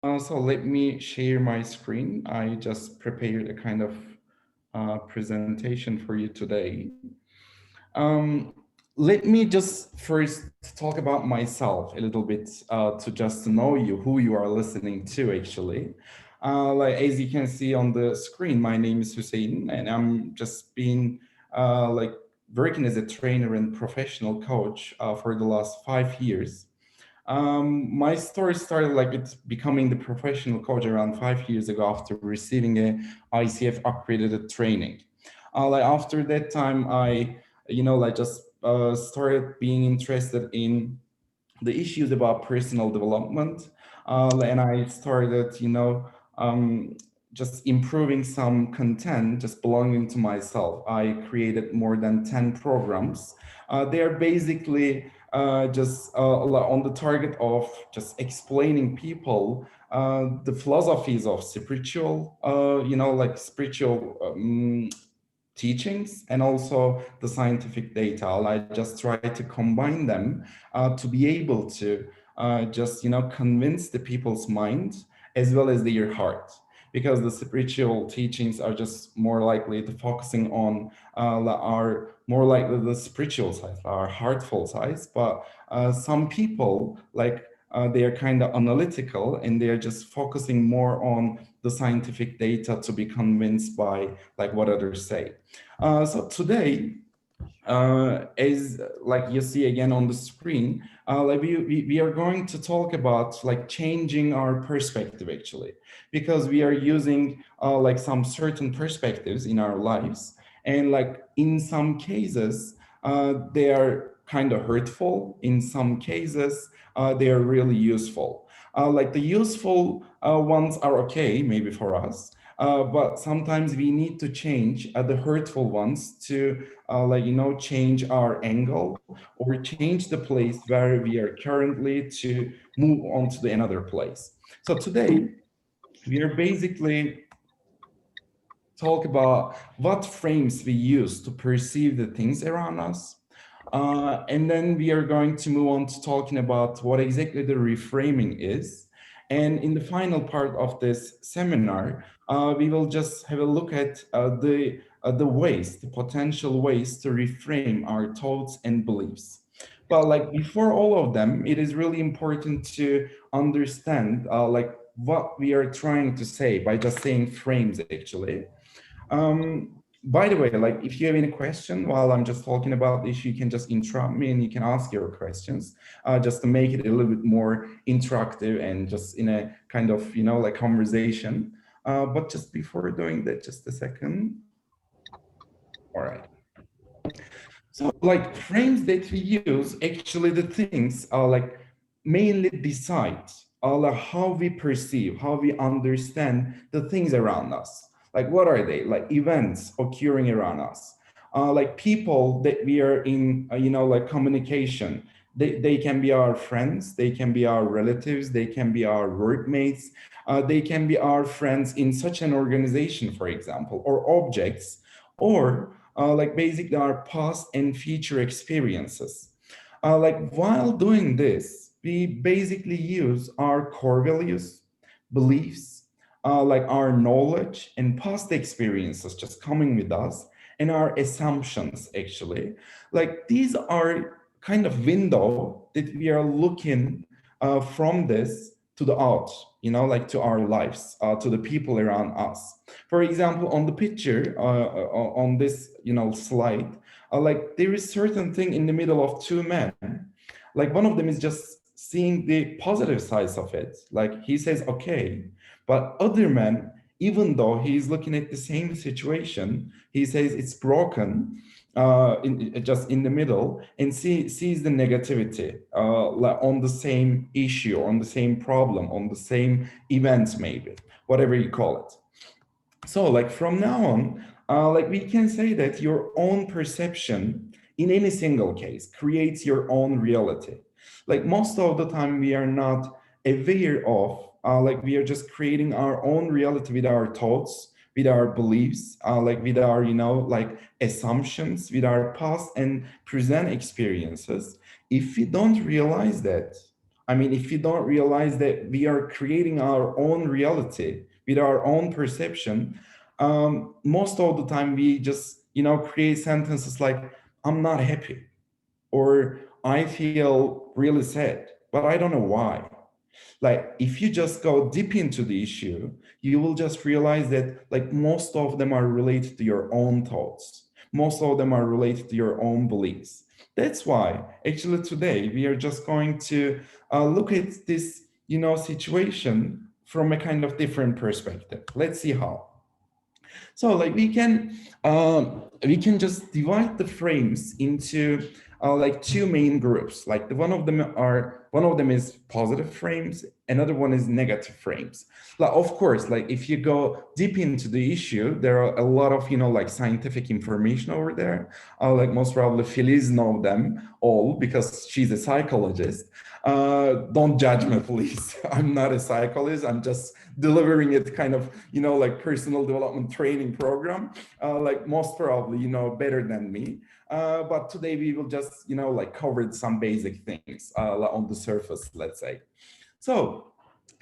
So let me share my screen. I just prepared a kind of presentation for you today. Um, Let me just first talk about myself a little bit to just know you, who you are listening to actually. Like as you can see on the screen, my name is Hüseyin, and I'm just been like working as a trainer and professional coach for the last 5 years. My story started like it's becoming the professional coach around 5 years ago after receiving a ICF accredited training. Like after that time, I just started being interested in the issues about personal development, and I started, just improving some content, just belonging to myself. I created more than 10 programs. They are basically just on the target of just explaining people the philosophies of spiritual, like spiritual teachings and also the scientific data. I just try to combine them to be able to just convince the people's mind as well as their heart, because the spiritual teachings are just more likely to focusing on our more likely the spiritual side, our heartful sides. But some people like they are kind of analytical and they are just focusing more on the scientific data to be convinced by like what others say. So today, as like you see again on the screen, like we are going to talk about like changing our perspective actually, because we are using like some certain perspectives in our lives, and like in some cases they are kind of hurtful. In some cases, they are really useful. Like the useful ones are okay maybe for us, but sometimes we need to change the hurtful ones to change our angle or change the place where we are currently to move on to the another place. So today we are basically talk about what frames we use to perceive the things around us. And then we are going to move on to talking about what exactly the reframing is. And in the final part of this seminar, we will just have a look at the ways, the potential ways to reframe our thoughts and beliefs. But like before all of them, it is really important to understand like what we are trying to say by just saying frames actually. By the way, like if you have any question while I'm just talking about the issue, you can just interrupt me and you can ask your questions just to make it a little bit more interactive and just in a kind of, like conversation. But just before doing that, just a second. All right. So like frames that we use, actually the things are like mainly decide how we perceive, how we understand the things around us. Like what are they? Like events occurring around us. Like people that we are in, like communication. They can be our friends, they can be our relatives, they can be our workmates, they can be our friends in such an organization, for example, or objects, or like basically our past and future experiences. Like while doing this, we basically use our core values, beliefs, like our knowledge and past experiences just coming with us, and our assumptions actually. Like these are kind of window that we are looking from this to the out, like to our lives, to the people around us. For example, on the picture, on this, slide, like there is certain thing in the middle of two men. Like one of them is just seeing the positive sides of it. Like he says, okay, but other man, even though he's looking at the same situation, he says it's broken. Just in the middle, and sees the negativity like on the same issue, on the same problem, on the same events, maybe whatever you call it. So, like from now on, like we can say that your own perception in any single case creates your own reality. Like most of the time, we are not aware of, like we are just creating our own reality with our thoughts, with our beliefs, like with our, like assumptions, with our past and present experiences. If we don't realize that, I mean, if you don't realize that we are creating our own reality with our own perception, most of the time we just, create sentences like, I'm not happy, or I feel really sad, but I don't know why. Like, if you just go deep into the issue, you will just realize that like most of them are related to your own thoughts. Most of them are related to your own beliefs. That's why actually today we are just going to look at this, situation from a kind of different perspective. Let's see how. So like we can just divide the frames into like two main groups. Like one of them is positive frames, another one is negative frames. Like of course, like if you go deep into the issue, there are a lot of like scientific information over there. Like most probably Feliz know them all because she's a psychologist. Don't judge me, please. I'm not a psychologist. I'm just delivering it kind of, like personal development training program, like most probably, better than me. But today we will just, like cover some basic things on the surface, let's say. So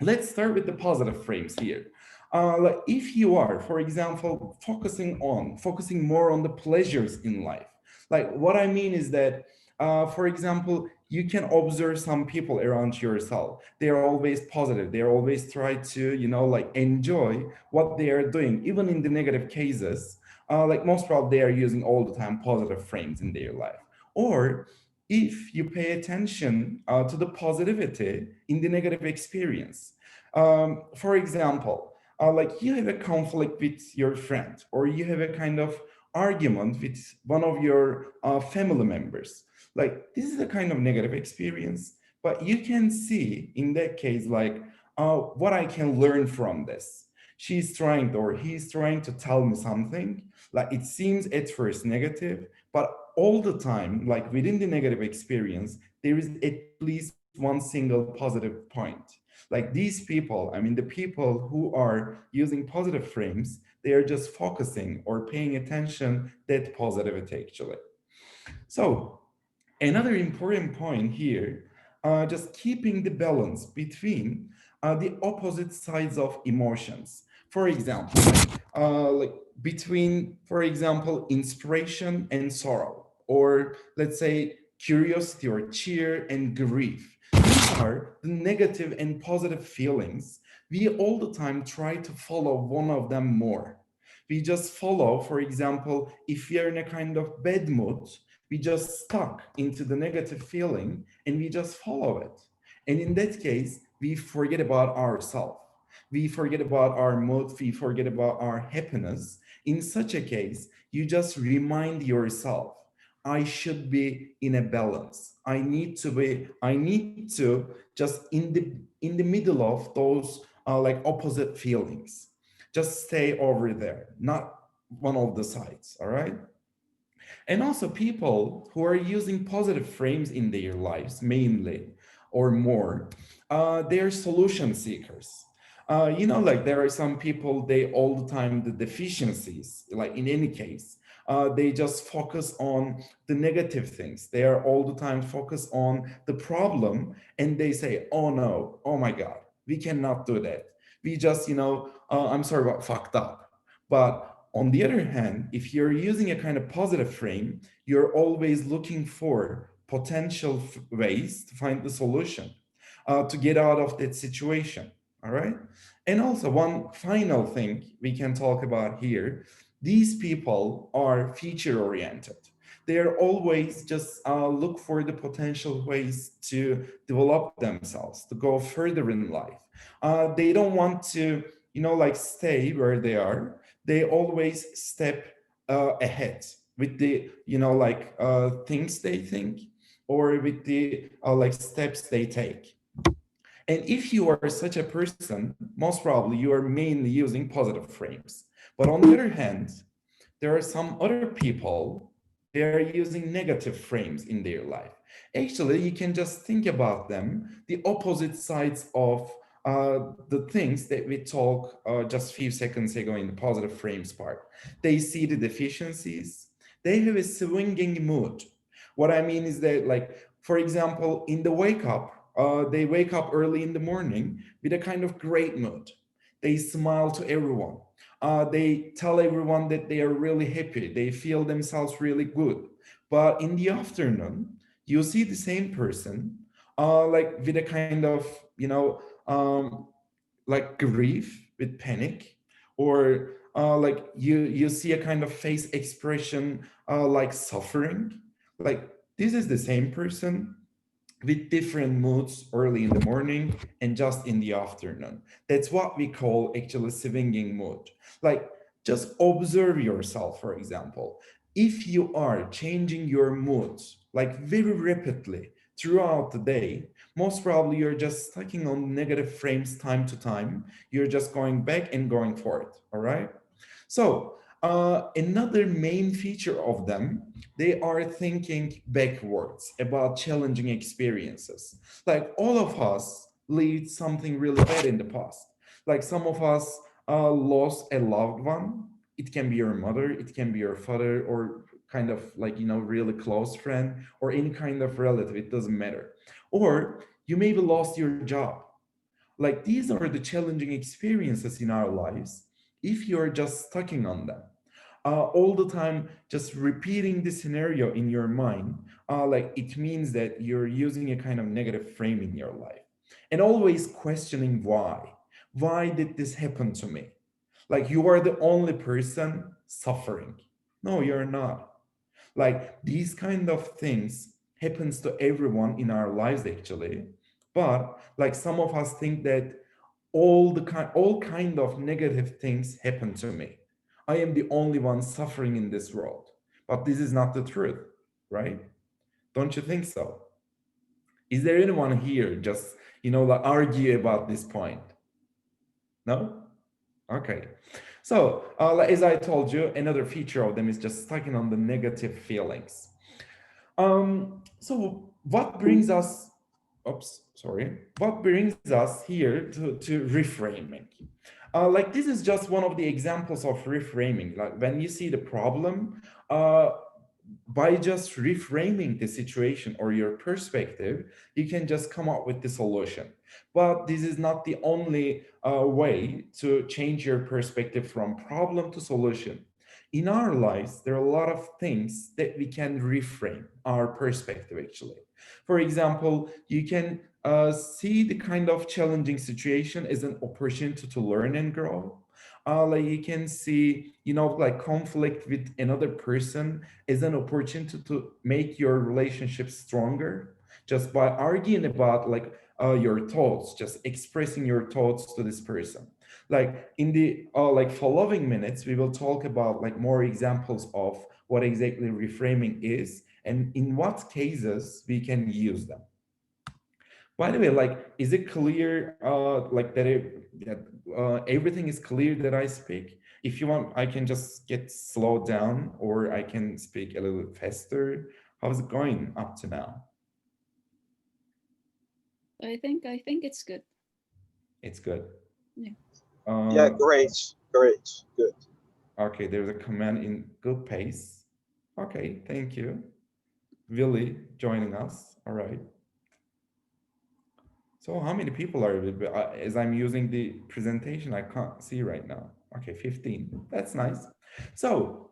let's start with the positive frames here. Like if you are, for example, focusing more on the pleasures in life, like what I mean is that, for example, you can observe some people around yourself. They are always positive. They always try to, like enjoy what they are doing, even in the negative cases. Like most probably they are using all the time positive frames in their life. Or if you pay attention to the positivity in the negative experience. For example, like you have a conflict with your friend, or you have a kind of argument with one of your family members. Like this is a kind of negative experience, but you can see in that case, like what I can learn from this. She's trying or he's trying to tell me something. Like it seems at first negative, but all the time, like within the negative experience, there is at least one single positive point. Like these people, I mean, the people who are using positive frames, they are just focusing or paying attention that positivity actually. So another important point here, just keeping the balance between the opposite sides of emotions. For example, like between, for example, inspiration and sorrow, or let's say curiosity or cheer and grief. These are the negative and positive feelings. We all the time try to follow one of them more. We just follow, for example, if we are in a kind of bad mood, we just stuck into the negative feeling and we just follow it. And in that case, we forget about ourselves. We forget about our mood. We forget about our happiness. In such a case, you just remind yourself, I should be in a balance. I need to just in the middle of those like opposite feelings. Just stay over there, not one of the sides, all right? And also people who are using positive frames in their lives mainly or more, they're solution seekers. Like there are some people, they all the time, the deficiencies, like in any case, they just focus on the negative things. They are all the time focused on the problem and they say, oh no, oh my God, we cannot do that. We just, I'm sorry about fucked up. But on the other hand, if you're using a kind of positive frame, you're always looking for potential ways to find the solution, to get out of that situation. All right. And also, one final thing we can talk about here, these people are feature oriented. They are always just look for the potential ways to develop themselves, to go further in life. They don't want to, like stay where they are. They always step ahead with the like things they think, or with the like steps they take. And if you are such a person, most probably you are mainly using positive frames. But on the other hand, there are some other people, they are using negative frames in their life. Actually, you can just think about them, the opposite sides of the things that we talked just a few seconds ago in the positive frames part. They see the deficiencies. They have a swinging mood. What I mean is that, like, for example, in the wake up, They wake up early in the morning with a kind of great mood. They smile to everyone. They tell everyone that they are really happy. They feel themselves really good. But in the afternoon, you see the same person, like with a kind of, like grief with panic, or like you see a kind of face expression like suffering. Like this is the same person with different moods early in the morning and just in the afternoon. That's what we call actually swinging mood. Like just observe yourself, for example. If you are changing your moods like very rapidly throughout the day, most probably you're just stacking on negative frames time to time. You're just going back and going forward. All right. So another main feature of them, they are thinking backwards about challenging experiences. Like all of us lived something really bad in the past. Like some of us lost a loved one. It can be your mother, it can be your father, or kind of like, really close friend, or any kind of relative, it doesn't matter. Or you maybe lost your job. Like these are the challenging experiences in our lives if you're just stucking on them. All the time, just repeating the scenario in your mind, like it means that you're using a kind of negative frame in your life. And always questioning why. Why did this happen to me? Like you are the only person suffering. No, you're not. Like these kind of things happens to everyone in our lives actually. But like some of us think that all kind of negative things happen to me. I am the only one suffering in this world. But this is not the truth, right? Don't you think so? Is there anyone here just, like argue about this point? No? Okay. So, as I told you, another feature of them is just stacking on the negative feelings. So what brings us, oops, sorry, what brings us here to reframing? Like this is just one of the examples of reframing. Like when you see the problem, uh, by just reframing the situation or your perspective, you can just come up with the solution. But this is not the only way to change your perspective from problem to solution. In our lives, there are a lot of things that we can reframe our perspective actually. For example, you can see the kind of challenging situation as an opportunity to learn and grow. Like you can see, like conflict with another person is an opportunity to make your relationship stronger just by arguing about like your thoughts, just expressing your thoughts to this person. Like in the like following minutes, we will talk about like more examples of what exactly reframing is and in what cases we can use them. By the way, like, is it clear, like that everything is clear that I speak? If you want, I can just get slowed down, or I can speak a little bit faster. How's it going up to now? I think it's good. It's good. Yeah. Yeah, Uh, great, great, good. okay, there's a command in good pace. Okay, thank you. Willie joining us. All right. So how many people are as I'm using the presentation, I can't see right now. Okay, 15. That's nice. So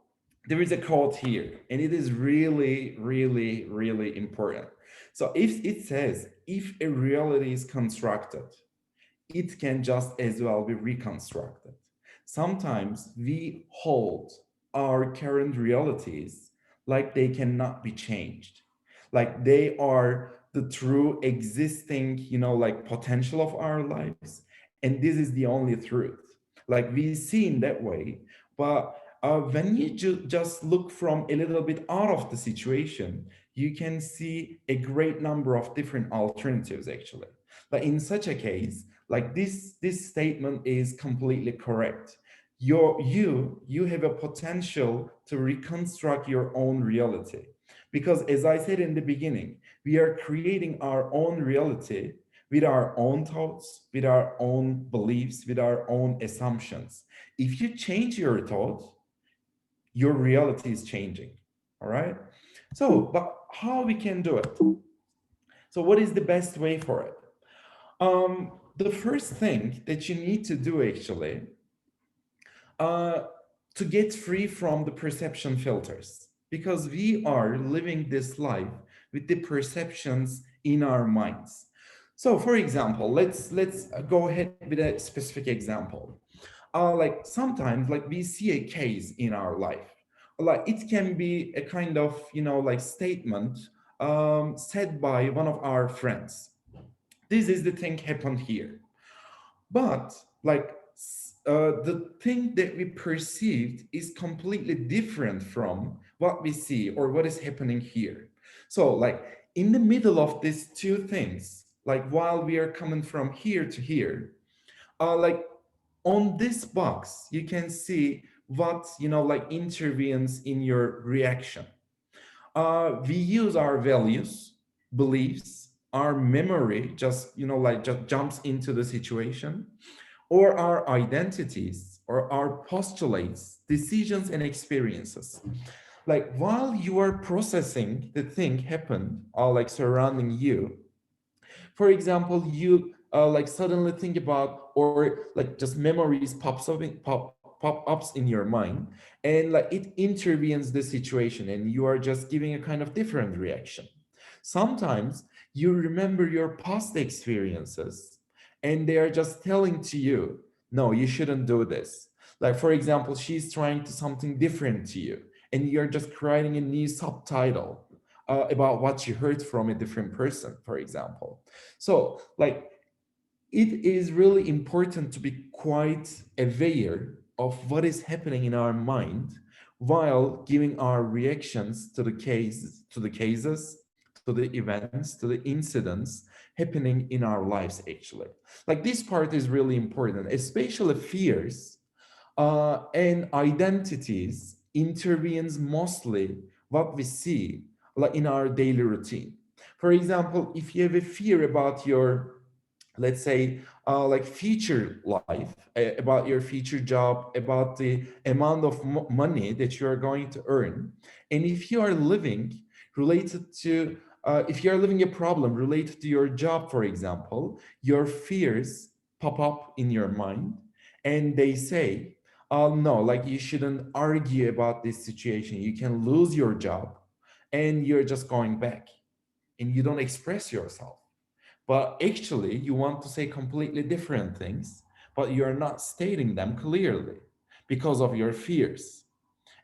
there is a quote here, and it is really, really, really important. So if it says, if a reality is constructed, it can just as well be reconstructed. Sometimes we hold our current realities like they cannot be changed, like they are the true existing, like potential of our lives. And this is the only truth. Like we see in that way. But when you just look from a little bit out of the situation, you can see a great number of different alternatives actually. But in such a case, like this statement is completely correct. You have a potential to reconstruct your own reality, because as I said in the beginning, we are creating our own reality with our own thoughts, with our own beliefs, with our own assumptions. If you change your thoughts, your reality is changing. All right. So but how we can do it? So what is the best way for it? The first thing that you need to do actually uh, to get free from the perception filters, because we are living this life with the perceptions in our minds. So for example, let's go ahead with a specific example. Like sometimes like we see a case in our life, like it can be a kind of like statement said by one of our friends. This is the thing happened here, but like the thing that we perceived is completely different from what we see or what is happening here. So like in the middle of these two things, like while we are coming from here to here, like on this box you can see what like intervenes in your reaction. We use our values, beliefs, our memory just like just jumps into the situation, or our identities or our postulates, decisions and experiences. Like while you are processing the thing happened like surrounding you, for example, you like suddenly think about, or like just memories pop ups in your mind, and like it intervenes the situation and you are just giving a kind of different reaction. Sometimes you remember your past experiences and they are just telling to you, no, you shouldn't do this. Like for example, she's trying to something different to you and you're just writing a new subtitle about what you heard from a different person, for example. So like it is really important to be quite aware of what is happening in our mind while giving our reactions to the cases, to the events, to the incidents happening in our lives actually. Like this part is really important, especially fears and identities intervenes mostly what we see like in our daily routine. For example, if you have a fear about your, let's say, like future life, about your future job, about the amount of money that you are going to earn, and if you are living related to, if you are living a problem related to your job, for example, your fears pop up in your mind, and they say, "Oh no, like you shouldn't argue about this situation. You can lose your job," and you're just going back, and you don't express yourself, but actually you want to say completely different things, but you're not stating them clearly because of your fears.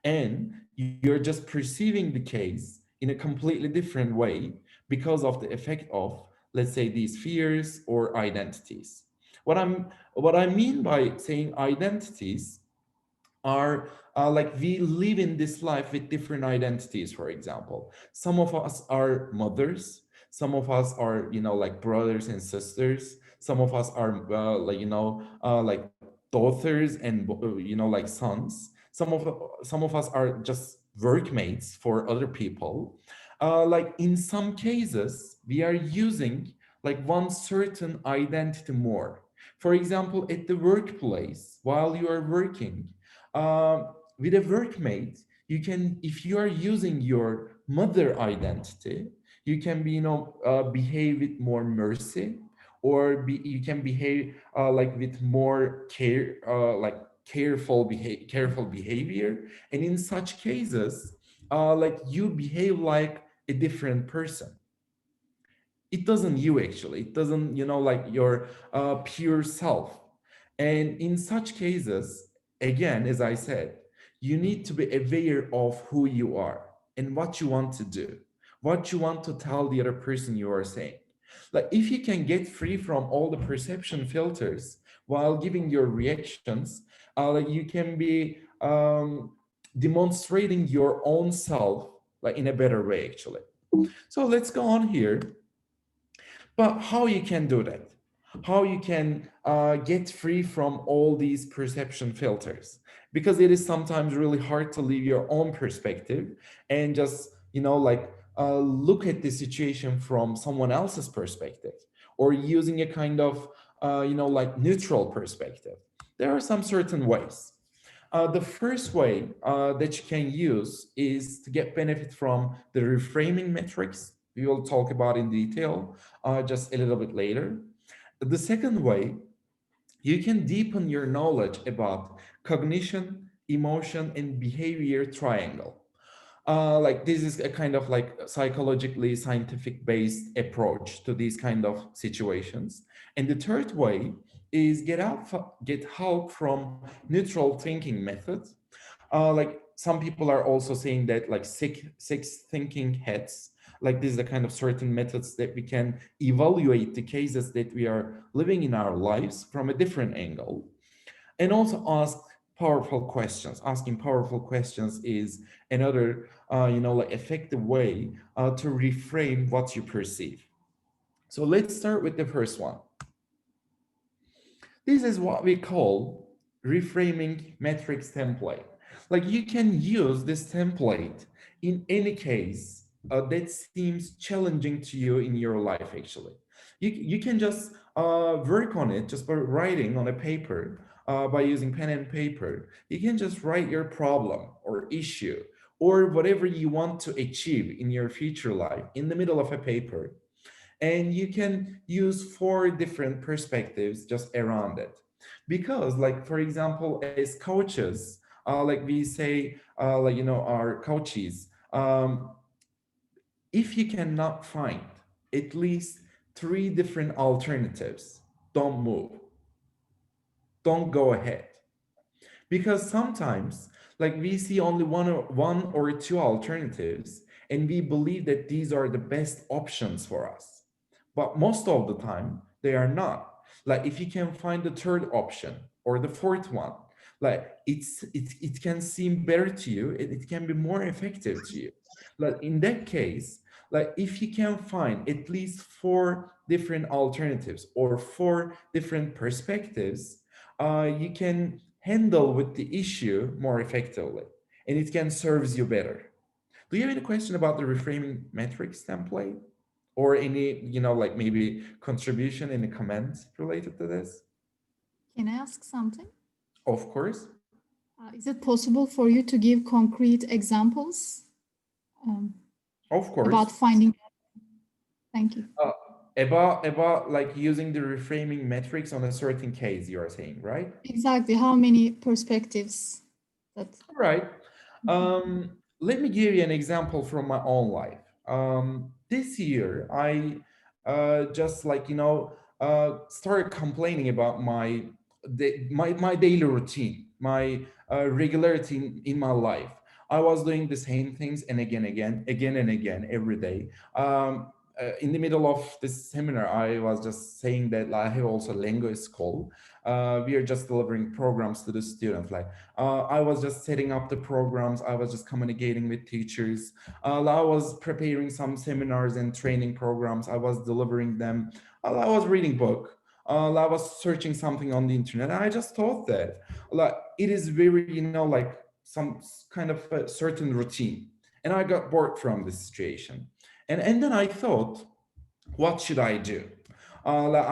And you're just perceiving the case in a completely different way because of the effect of, let's say, these fears or identities. What I mean by saying identities are like we live in this life with different identities. For example, some of us are mothers, some of us are like brothers and sisters, some of us are like like daughters and like sons, some of us are just workmates for other people. Like in some cases we are using like one certain identity more. For example, at the workplace while you are working, with a workmate, you can, if you are using your mother identity, you can be, behave with more mercy, or you can behave like with more care, like careful behavior. And in such cases, like you behave like a different person. It doesn't you actually, it doesn't like your pure self. And in such cases, again, as I said, you need to be aware of who you are and what you want to do, what you want to tell the other person you are saying. Like if you can get free from all the perception filters while giving your reactions, like you can be demonstrating your own self like in a better way actually. So let's go on here. But how you can do that? How you can get free from all these perception filters? Because it is sometimes really hard to leave your own perspective and just, like look at the situation from someone else's perspective, or using a kind of, like neutral perspective. There are some certain ways. The first way that you can use is to get benefit from the reframing metrics. we will talk about in detail just a little bit later. The second way, you can deepen your knowledge about cognition, emotion, and behavior triangle. Like this is a kind of like psychologically scientific based approach to these kind of situations. And the third way is get help from neutral thinking methods. Like some people are also saying that like six thinking heads, like this is the kind of certain methods that we can evaluate the cases that we are living in our lives from a different angle, and also ask powerful questions. Asking powerful questions is another like effective way to reframe what you perceive. So let's start with the first one. This is what we call reframing metrics template. Like you can use this template in any case that seems challenging to you in your life, actually. You can just work on it just by writing on a paper, by using pen and paper. You can just write your problem or issue or whatever you want to achieve in your future life in the middle of a paper, and you can use four different perspectives just around it. Because like for example, as coaches, like we say, our coaches, if you cannot find at least three different alternatives, don't move, don't go ahead. Because sometimes like we see only one or two alternatives and we believe that these are the best options for us, but most of the time they are not. Like if you can find the third option or the fourth one, like it can seem better to you, it can be more effective to you. Like in that case, like if you can find at least four different alternatives or four different perspectives, you can handle with the issue more effectively, and it can serve you better. Do you have any question about the reframing metrics template, or any like maybe contribution in the comments related to this? Can I ask something? Of course. Is it possible for you to give concrete examples Of course. about finding? Thank you. About like using the reframing metrics on a certain case, you are saying, right? Exactly. How many perspectives? Right. Let me give you an example from my own life. This year, I just like started complaining about my daily routine, my regularity in my life. I was doing the same things and again and again every day. In the middle of this seminar, I was just saying that I have also language school. We are just delivering programs to the students. Like I was just setting up the programs. I was just communicating with teachers. I was preparing some seminars and training programs. I was delivering them. I was reading book. I was searching something on the internet. I just thought that like it is very, like some kind of a certain routine. And I got bored from this situation. And then I thought, what should I do? Like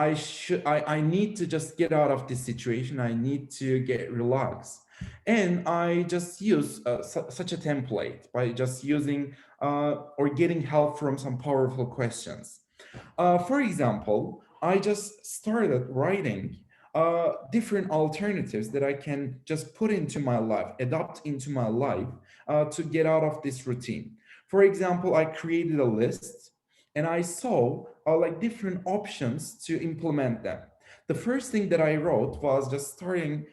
I need to just get out of this situation. I need to get relaxed. And I just use such a template by just using or getting help from some powerful questions. For example, I just started writing different alternatives that I can just put into my life, adopt into my life to get out of this routine. For example, I created a list and I saw like different options to implement them. The first thing that I wrote was just starting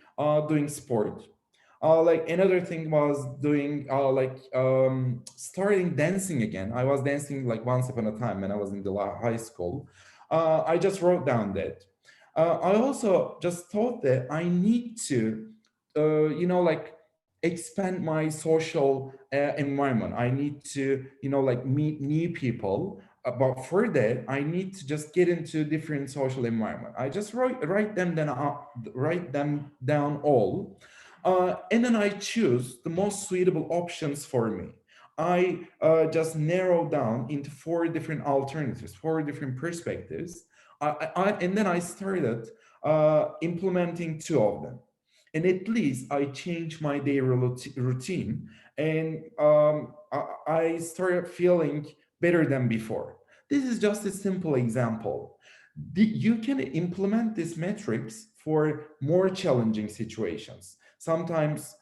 doing sport. Like another thing was doing starting dancing again. I was dancing like once upon a time when I was in the high school. I just wrote down that. I also just thought that I need to, like expand my social environment. I need to, like meet new people. But for that, I need to just get into different social environment. I just write them down all, and then I choose the most suitable options for me. I just narrow down into four different alternatives, four different perspectives, and then I started implementing two of them. And at least I changed my daily routine, and I started feeling better than before. This is just a simple example. You can implement these metrics for more challenging situations. Sometimes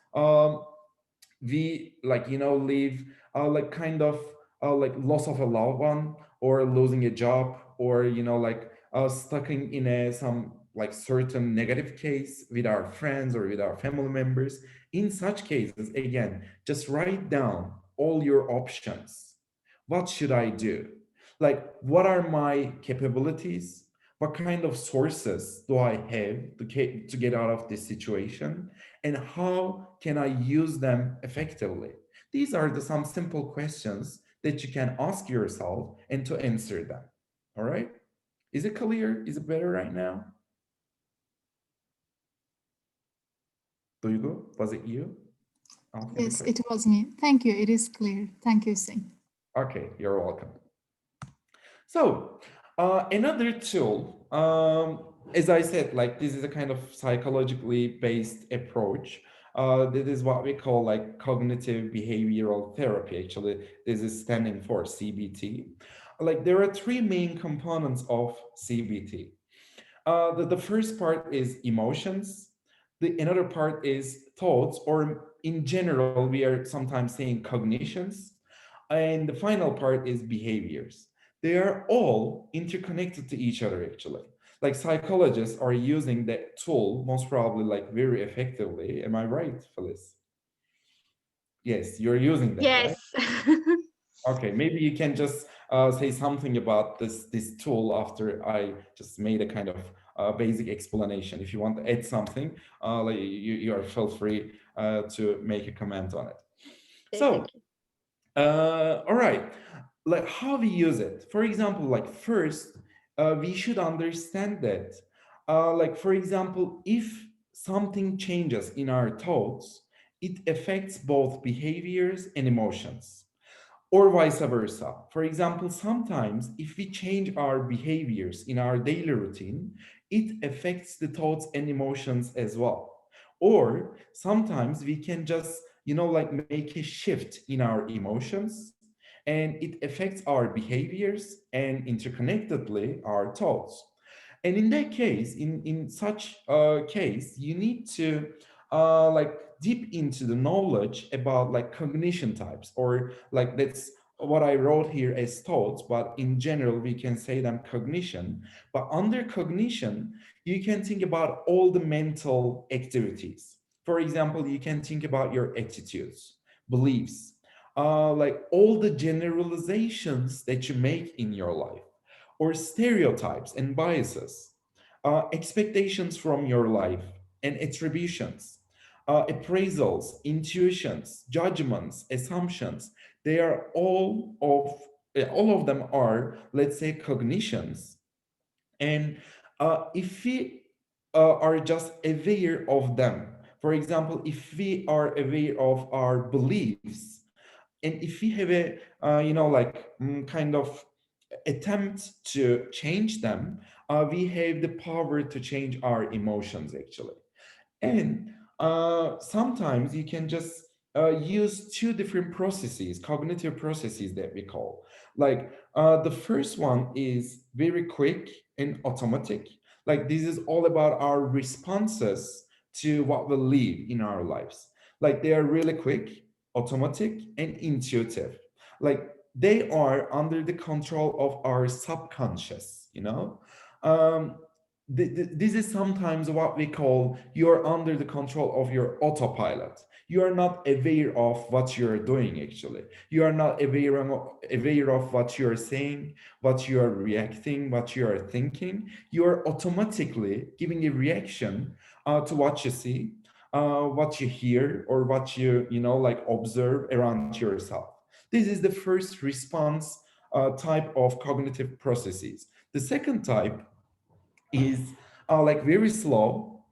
we like live like kind of like loss of a loved one, or losing a job, or like stuck in a some like certain negative case with our friends or with our family members. In such cases, again, just write down all your options. What should I do? Like, what are my capabilities? What kind of sources do I have to get out of this situation? And how can I use them effectively? These are some simple questions that you can ask yourself and to answer them. All right? Is it clear? Is it better right now? Duygu, was it you? Asking the Yes, it question? was me. Thank you. It is clear. Thank you, Hüseyin. Okay, you're welcome. So another tool, as I said, like this is a kind of psychologically based approach. That is what we call like cognitive behavioral therapy. Actually, this is standing for CBT. Like there are three main components of CBT. The first part is emotions. The another part is thoughts, or in general, we are sometimes saying cognitions. And the final part is behaviors. They are all interconnected to each other, actually. Like psychologists are using that tool most probably like very effectively. Am I right, Phyllis? Yes, you're using that, right? Yes. Okay, maybe you can just say something about this tool after I just made a kind of basic explanation. If you want to add something, like you are feel free to make a comment on it. Okay, So, thank you. all right, like how we use it. For example, like first, we should understand that, like for example, if something changes in our thoughts, it affects both behaviors and emotions, or vice versa. For example, sometimes if we change our behaviors in our daily routine, it affects the thoughts and emotions as well. Or sometimes we can just, like make a shift in our emotions, and it affects our behaviors and interconnectedly our thoughts. And in that case, in such a case, you need to like deep into the knowledge about like cognition types, or like that's what I wrote here as thoughts, but in general we can say them cognition. But under cognition, you can think about all the mental activities. For example, you can think about your attitudes, beliefs, like all the generalizations that you make in your life, or stereotypes and biases, expectations from your life and attributions, appraisals, intuitions, judgments, assumptions. They are all of them are, let's say, cognitions. And if we are just aware of them, for example, if we are aware of our beliefs, and if we have a like kind of attempt to change them, we have the power to change our emotions, actually. And sometimes you can just use two different processes, cognitive processes that we call. Like the first one is very quick and automatic. Like this is all about our responses to what we live in our lives. Like they are really quick, automatic, and intuitive. Like they are under the control of our subconscious, Um, this is sometimes what we call you're under the control of your autopilot. You are not aware of what you're doing, actually. You are not aware of what you're saying, what you are reacting, what you are thinking. You are automatically giving a reaction to what you see, what you hear, or what you like observe around yourself. This is the first response type of cognitive processes. The second type is like very slow,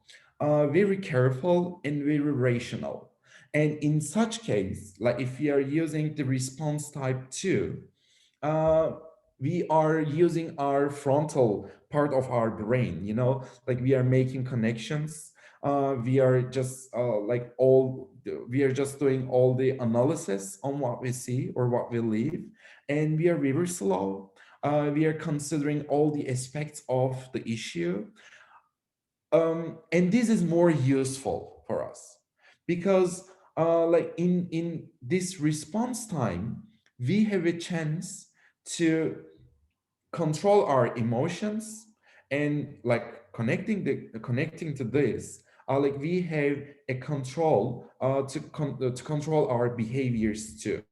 very careful, and very rational. And in such case, like if we are using the response type 2, uh, we are using our frontal part of our brain, like we are making connections. We are just we are just doing all the analysis on what we see or what we live, and we are very slow. we are considering all the aspects of the issue. And this is more useful for us because like in this response time, we have a chance to control our emotions and like connecting to this like we have a control to control our behaviors too.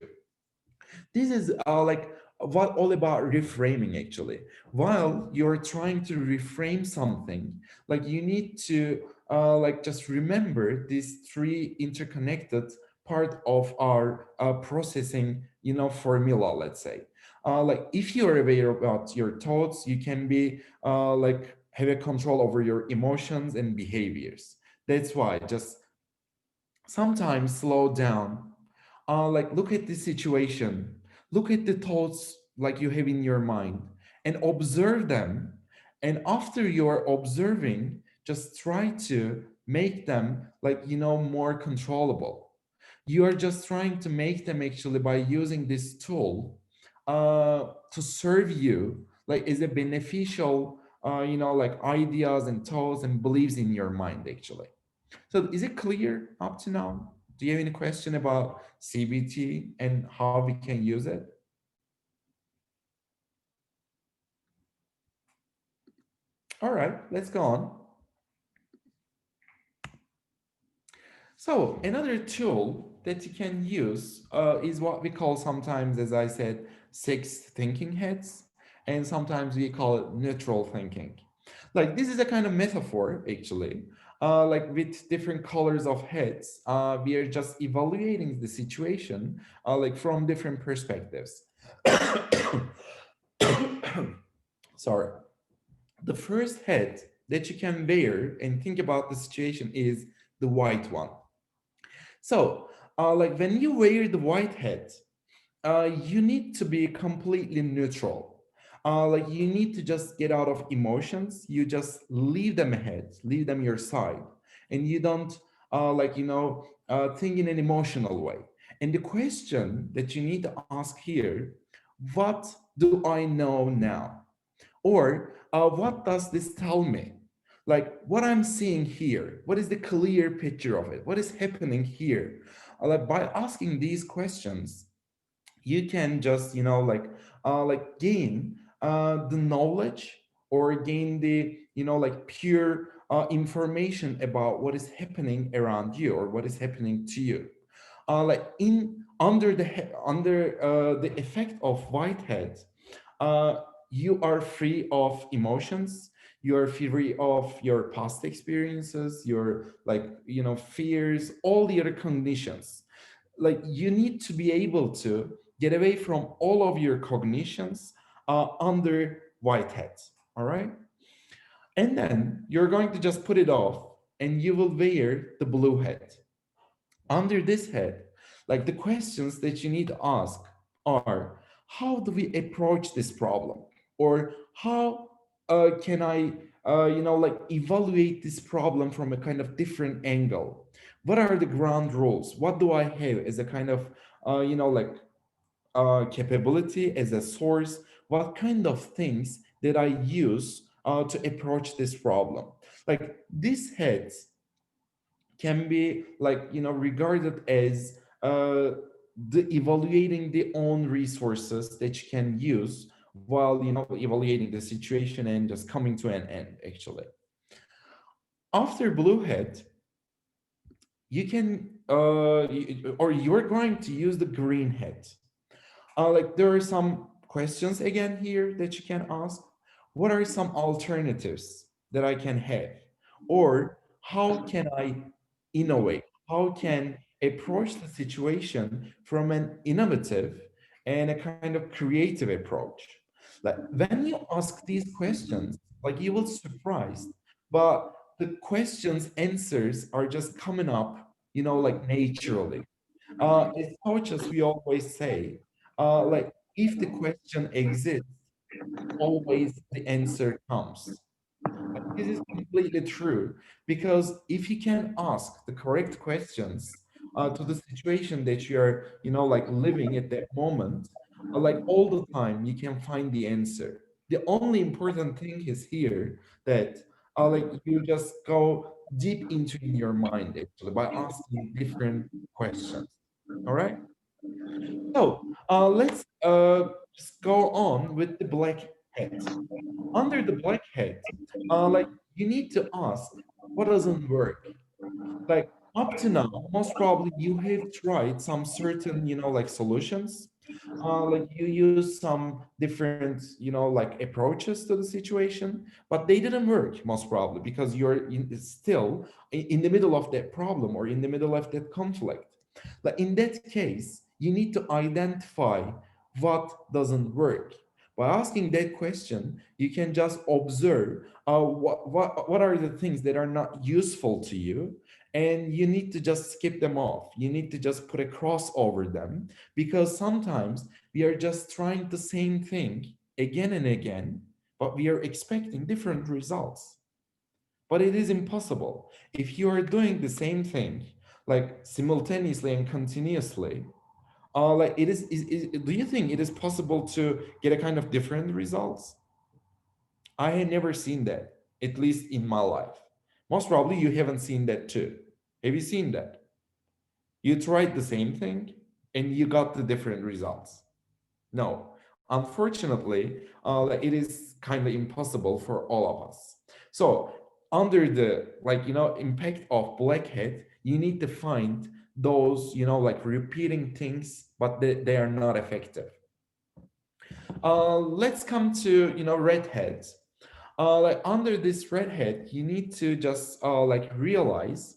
This is like what all about reframing actually. While you're trying to reframe something, like you need to like just remember these three interconnected part of our processing, you know, formula, let's say. Like if you're aware about your thoughts, you can be like have a control over your emotions and behaviors. That's why just sometimes slow down, like look at the situation, look at the thoughts like you have in your mind and observe them. And after you're observing, just try to make them like, you know, more controllable. You are just trying to make them actually by using this tool to serve you like is a beneficial you know, like ideas and thoughts and beliefs in your mind actually. So is it clear up to now? Do you have any question about CBT and how we can use it? All right, let's go on. So another tool that you can use is what we call sometimes, as I said, six thinking heads, and sometimes we call it neutral thinking. Like this is a kind of metaphor, actually. Like with different colors of heads, we are just evaluating the situation like from different perspectives. Sorry. The first head that you can wear and think about the situation is the white one. So, like when you wear the white hat, you need to be completely neutral. Like you need to just get out of emotions. You just leave them ahead, leave them your side, and you don't like you know think in an emotional way. And the question that you need to ask here: what do I know now? Or what does this tell me? Like what I'm seeing here, what is the clear picture of it? What is happening here? Like by asking these questions, you can just, you know, like gain the knowledge or gain the, you know, like pure information about what is happening around you or what is happening to you. Like in under the effect of whitehead, uh, you are free of emotions, you are free of your past experiences, your like you know fears, all the other conditions. Like you need to be able to get away from all of your cognitions under white hat. All right, and then you're going to just put it off and you will wear the blue hat. Under this head, like the questions that you need to ask are: how do we approach this problem? Or how can I, you know, like evaluate this problem from a kind of different angle? What are the ground rules? What do I have as a kind of, you know, like capability, as a source? What kind of things that I use to approach this problem? Like these heads can be like you know regarded as the evaluating the own resources that you can use while you know evaluating the situation and just coming to an end actually. After bluehead, you can or you're going to use the green head. Like there are some questions again here that you can ask. What are some alternatives that I can have? Or how can I innovate? How can approach the situation from an innovative and a kind of creative approach? Like when you ask these questions, like you will surprised, but the questions answers are just coming up, you know, like naturally. As coaches, we always say, like if the question exists, always the answer comes. Like, this is completely true because if you can ask the correct questions to the situation that you're, you know, like living at that moment, like all the time you can find the answer. The only important thing is here that like you just go deep into in your mind actually by asking different questions. All right. So let's just go on with the black hat. Under the black hat, like you need to ask what doesn't work. Like up to now, most probably you have tried some certain, like solutions. Like you use some different, like approaches to the situation, but they didn't work most probably because you're still in the middle of that problem or in the middle of that conflict. Like in that case, you need to identify what doesn't work. By asking that question, you can just observe what are the things that are not useful to you, and you need to just skip them off. You need to just put a cross over them because sometimes we are just trying the same thing again and again, but we are expecting different results. But it is impossible. If you are doing the same thing, like simultaneously and continuously, like do you think it is possible to get a kind of different results? I had never seen that, at least in my life. Most probably you haven't seen that too. Have you seen that? You tried the same thing and you got the different results. No, unfortunately, like, it is kind of impossible for all of us. So under the impact of black hat, you need to find those like repeating things, but they are not effective. Let's come to red hat. Like under this red hat, you need to just like realize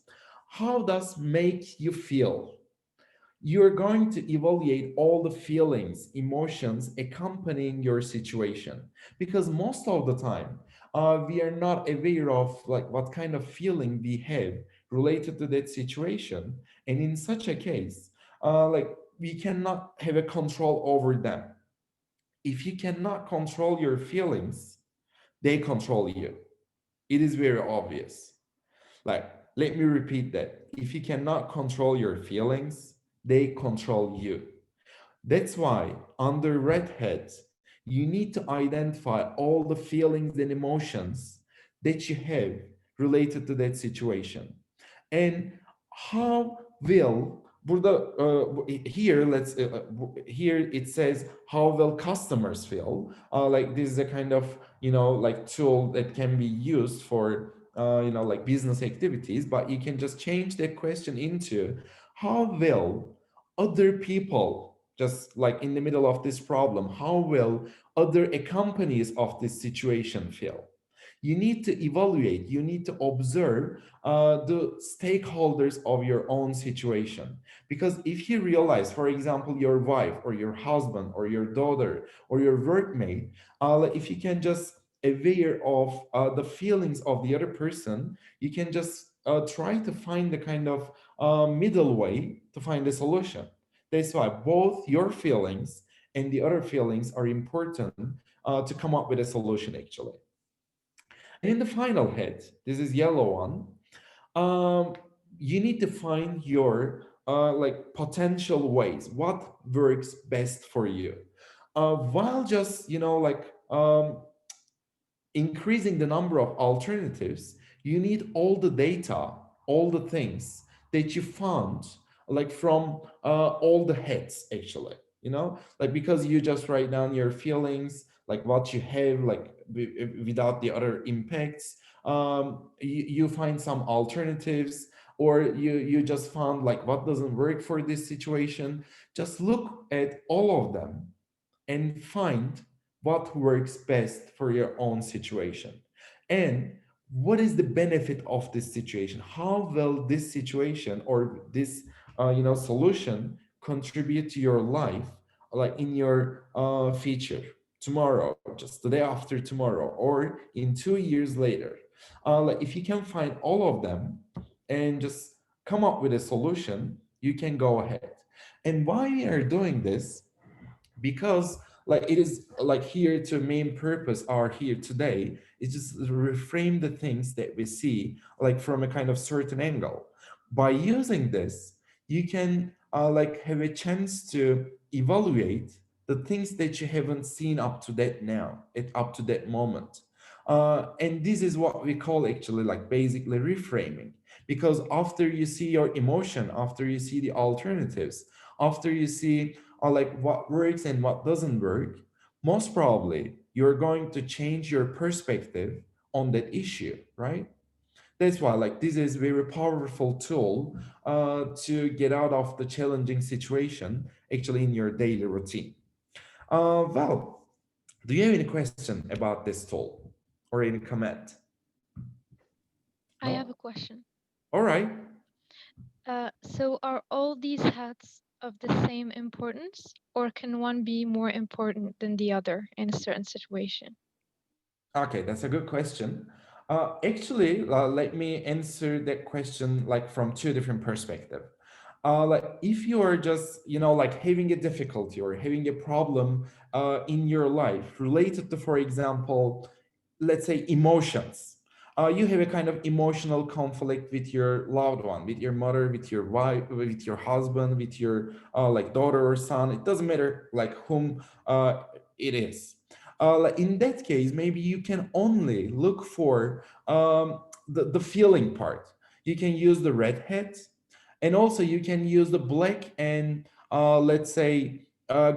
how does make you feel. You're going to evaluate all the feelings, emotions accompanying your situation. Because most of the time, we are not aware of like what kind of feeling we have related to that situation. And in such a case, like we cannot have a control over them. If you cannot control your feelings, they control you. It is very obvious. Like, let me repeat that. If you cannot control your feelings, they control you. That's why under red hat, you need to identify all the feelings and emotions that you have related to that situation. And how will burada here here it says how will customers feel, like this is a kind of like tool that can be used for like business activities, but you can just change that question into how will other people, just like in the middle of this problem, how will other companies of this situation feel. You need to evaluate, you need to observe the stakeholders of your own situation. Because if you realize, for example, your wife or your husband or your daughter or your workmate, if you can just aware of the feelings of the other person, you can just try to find the kind of middle way to find a solution. That's why both your feelings and the other feelings are important to come up with a solution actually. And in the final head, this is yellow one, you need to find your like potential ways, what works best for you. While just, like increasing the number of alternatives, you need all the data, all the things that you found, like from all the heads, actually, like because you just write down your feelings, like what you have, like without the other impacts. You find some alternatives, or you just found like what doesn't work for this situation. Just look at all of them and find what works best for your own situation. And what is the benefit of this situation? How will this situation or this solution contribute to your life, like in your future, tomorrow, just the day after tomorrow, or in 2 years later? Like if you can find all of them and just come up with a solution, you can go ahead. And why we are doing this, because like it is like here to main purpose are here today is just reframe the things that we see like from a kind of certain angle. By using this, you can like have a chance to evaluate the things that you haven't seen up to up to that moment. And this is what we call actually like basically reframing, because after you see your emotion, after you see the alternatives, after you see like what works and what doesn't work, most probably you're going to change your perspective on that issue, right? That's why like this is very powerful tool to get out of the challenging situation actually in your daily routine. Well, do you have any question about this tool or any comment? I have No? a question. All right. So are all these hats of the same importance, or can one be more important than the other in a certain situation? Okay, that's a good question. Actually, let me answer that question like from two different perspectives. Like if you are just, you know, like having a difficulty or having a problem in your life related to, for example, let's say emotions. You have a kind of emotional conflict with your loved one, with your mother, with your wife, with your husband, with your like daughter or son. It doesn't matter like whom it is. Like in that case, maybe you can only look for the feeling part. You can use the red hat, and also you can use the black and let's say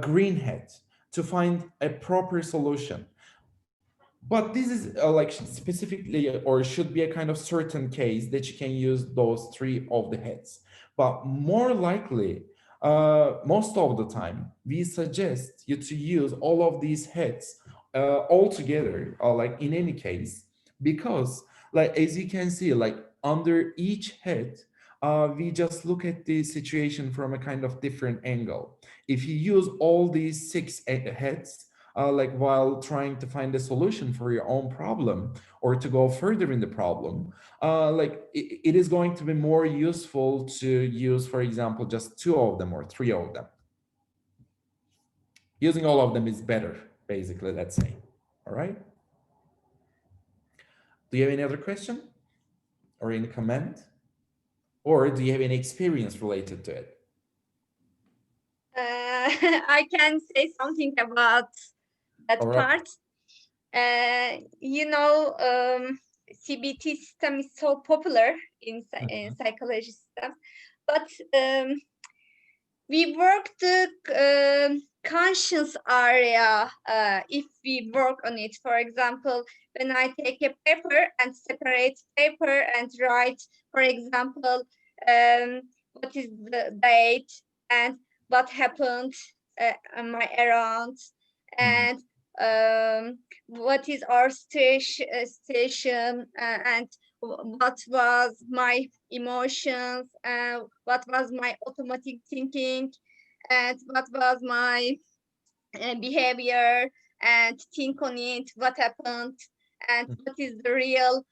green hat to find a proper solution. But this is like specifically or should be a kind of certain case that you can use those three of the heads. But more likely, most of the time, we suggest you to use all of these heads all together, like in any case, because like as you can see, like under each head, we just look at the situation from a kind of different angle. If you use all these six heads, like while trying to find a solution for your own problem or to go further in the problem, like it is going to be more useful to use, for example, just two of them or three of them. Using all of them is better, basically, let's say. All right. Do you have any other question or any comment? Or do you have any experience related to it? I can say something about that All right. part. You know, CBT system is so popular in psychology system, but we work the conscious area if we work on it. For example, when I take a paper and separate paper and write, for example, what is the date and what happened around, and what is our station and what was my emotions, what was my automatic thinking, and what was my behavior, and think on it, what happened, and what is the real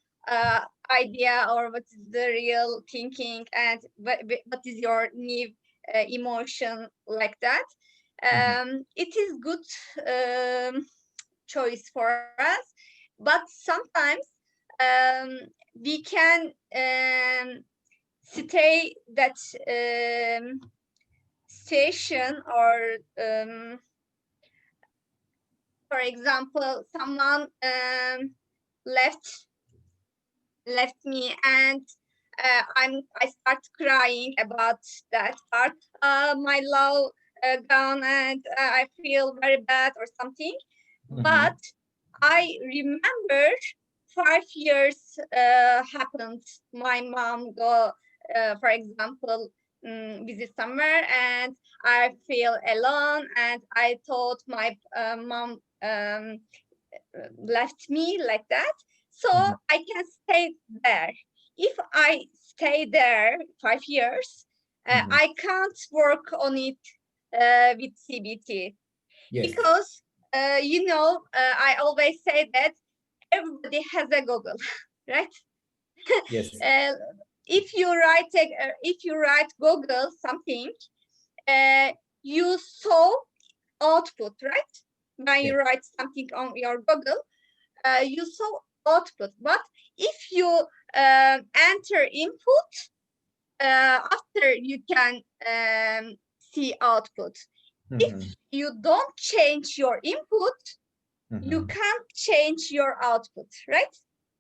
idea, or what is the real thinking, and what is your new emotion, like that. It is good choice for us, but sometimes we can stay that station, or for example, someone left me, and I start crying about that part. My love gone, and I feel very bad or something. But I remember 5 years happened. My mom go, for example, visit somewhere, and I feel alone, and I thought my mom left me, like that. So I can stay there. If I stay there 5 years, I can't work on it with CBT. Yes. Because you know, I always say that everybody has a Google, right? Yes. If you write Google something, you saw output, right? When you write something on your Google, you saw output. But if you enter input, after you can see output. Mhm, You don't change your input, you mhm. can't change your output, right?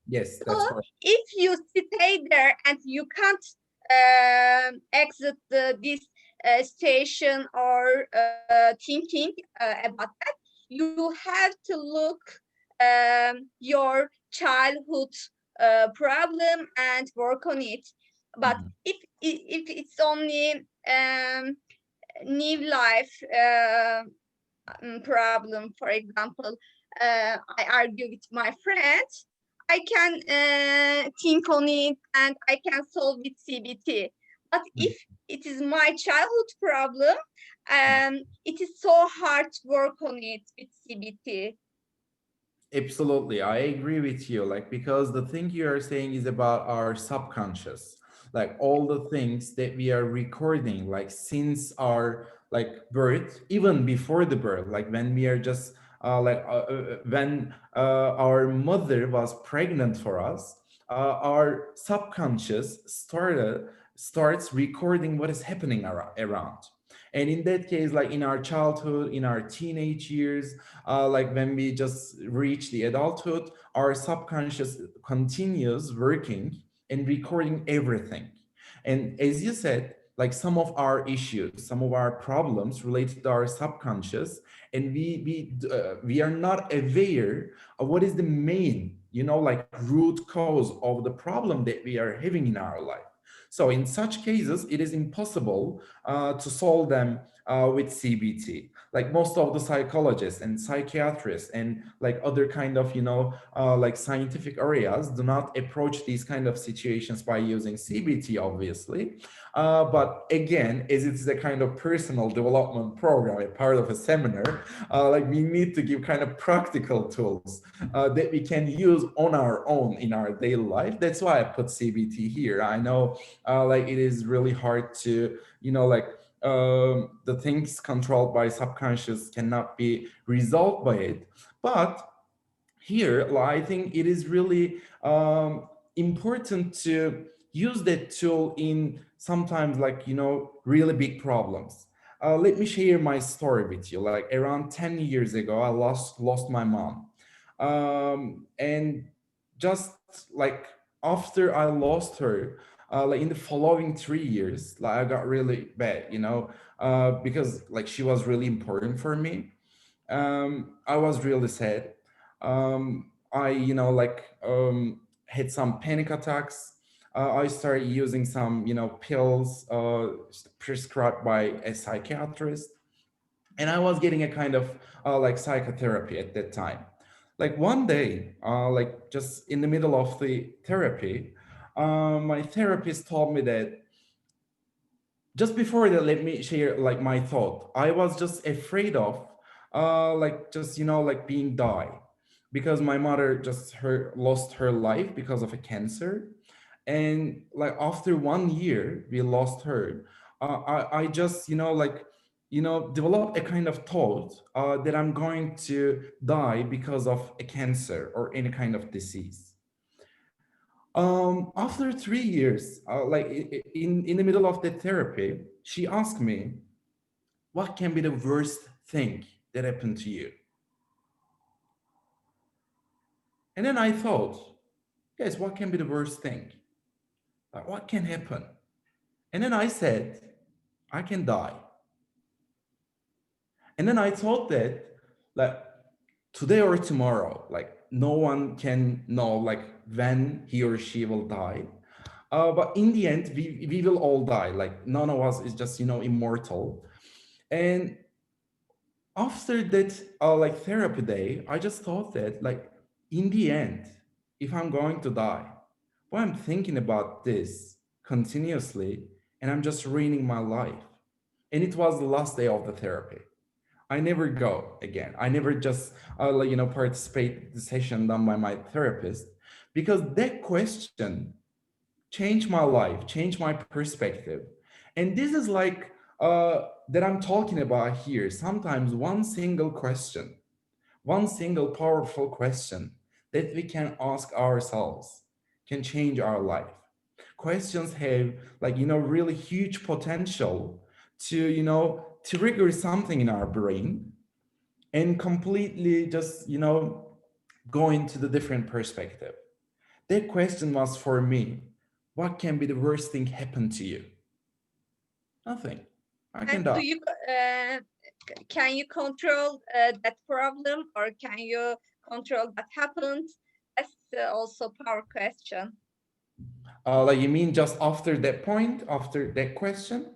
Yes, So that's correct. if you stay there and you can't exit this station or thinking about that, you have to look your childhood problem and work on it. But Mhm. if it's only new life problem, for example, I argue with my friend, I can think on it and I can solve with CBT. But if it is my childhood problem, it is so hard to work on it with CBT. Absolutely, I agree with you. Like, because the thing you are saying is about our subconscious, like all the things that we are recording, like since our like birth, even before the birth, like when we are just when our mother was pregnant for us, our subconscious starts recording what is happening around. And in that case, like in our childhood, in our teenage years, like when we just reach the adulthood, our subconscious continues working and recording everything. And as you said, like some of our issues, some of our problems related to our subconscious, and we are not aware of what is the main, like root cause of the problem that we are having in our life. So in such cases, it is impossible to solve them with CBT. Like most of the psychologists and psychiatrists and like other kind of like scientific areas do not approach these kind of situations by using CBT, obviously. But again, as it's a kind of personal development program, a part of a seminar, like we need to give kind of practical tools that we can use on our own in our daily life. That's why I put CBT here. I know like it is really hard to like the things controlled by subconscious cannot be resolved by it. But here, like, I think it is really important to use that tool in sometimes like, really big problems. Let me share my story with you. Like around 10 years ago, I lost my mom. And just like after I lost her, like in the following 3 years, like I got really bad, because like she was really important for me. I was really sad. I, had some panic attacks. I started using some, pills prescribed by a psychiatrist, and I was getting a kind of like psychotherapy at that time. Like one day, like just in the middle of the therapy, my therapist told me that just before that, let me share like my thought. I was just afraid of like just like being die, because my mother just lost her life because of a cancer. And like after 1 year we lost her, I just developed a kind of thought that I'm going to die because of a cancer or any kind of disease. After 3 years, like in the middle of the therapy, she asked me, "What can be the worst thing that happened to you?" And then I thought, "Yes, what can be the worst thing? Like, what can happen?" And then I said, "I can die." And then I thought that, like, today or tomorrow, like no one can know like when he or she will die. But in the end, we will all die. Like none of us is just immortal. And after that like therapy day, I just thought that like in the end, if I'm going to die, well, I'm thinking about this continuously, and I'm just ruining my life. And it was the last day of the therapy. I never go again. I never just participate the session done by my therapist, because that question changed my life, changed my perspective. And this is like that I'm talking about here. Sometimes one single question, one single powerful question that we can ask ourselves can change our life. Questions have like really huge potential to trigger something in our brain and completely just, go into the different perspective. That question was for me, what can be the worst thing happen to you? Nothing. I can And die. can you control that problem, or can you control what happened? That's also power question. Like you mean just after that point, after that question?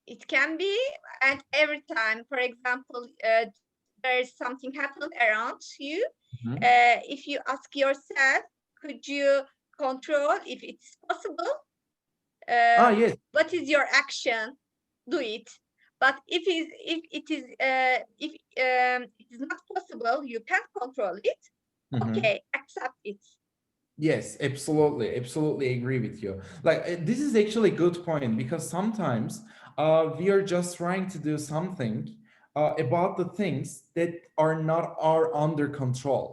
It can be, and every time, for example, there is something happened around you. Mhm. If you ask yourself, could you control if it's possible? Yes. What is your action? Do it. But if it is not possible, you can't control it. Mhm. Okay, accept it. Yes, absolutely. Absolutely agree with you. Like this is actually a good point, because sometimes we are just trying to do something about the things that are not our under control.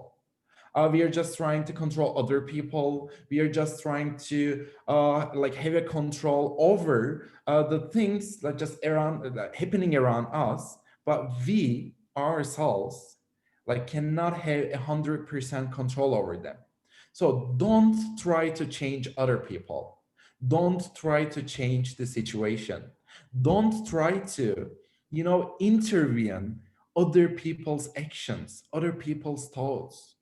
We are just trying to control other people. We are just trying to like have a control over the things that just around happening around us. But we ourselves like cannot have 100% control over them. So don't try to change other people. Don't try to change the situation. Don't try to, intervene other people's actions, other people's thoughts.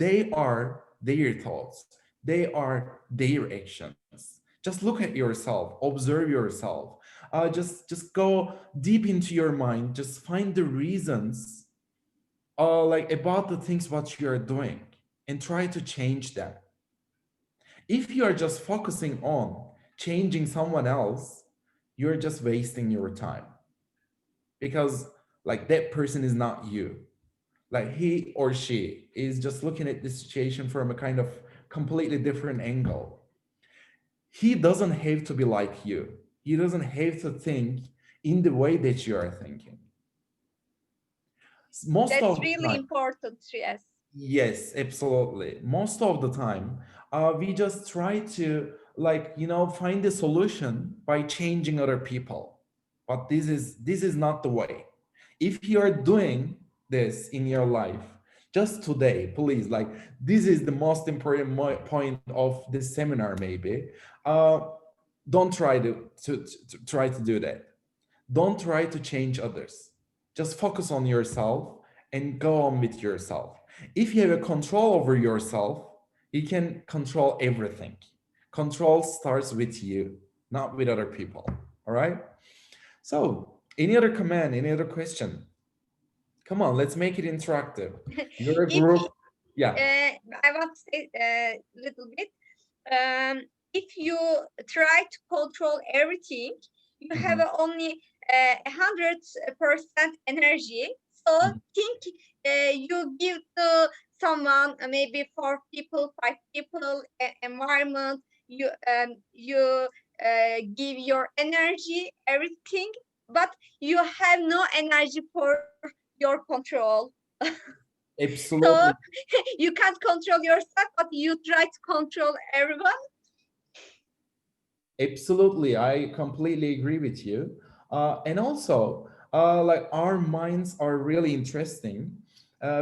They are their thoughts. They are their actions. Just look at yourself, observe yourself. Just go deep into your mind. Just find the reasons, like about the things what you are doing, and try to change them. If you are just focusing on changing someone else, you're just wasting your time, because like that person is not you. Like he or she is just looking at the situation from a kind of completely different angle. He doesn't have to be like you. He doesn't have to think in the way that you are thinking. Most That's of the really time, important. Yes. yes, absolutely. Most of the time, we just try to find a solution by changing other people. But this is not the way. If you are doing this in your life, just today, please, like this is the most important point of this seminar, maybe. Uh, don't try to try to do that. Don't try to change others. Just focus on yourself and go on with yourself. If you have a control over yourself, you can control everything. Control starts with you, not with other people. All right? So, any other comment, any other question? Come on, let's make it interactive. You're a If group. Yeah. I want to say a little bit. If you try to control everything, you have only 100% energy. So think you give to someone, maybe 4 people, 5 people, environment. You give your energy, everything, but you have no energy for your control. So Absolutely. you can't control yourself, but you try to control everyone. Absolutely, I completely agree with you. And also, like our minds are really interesting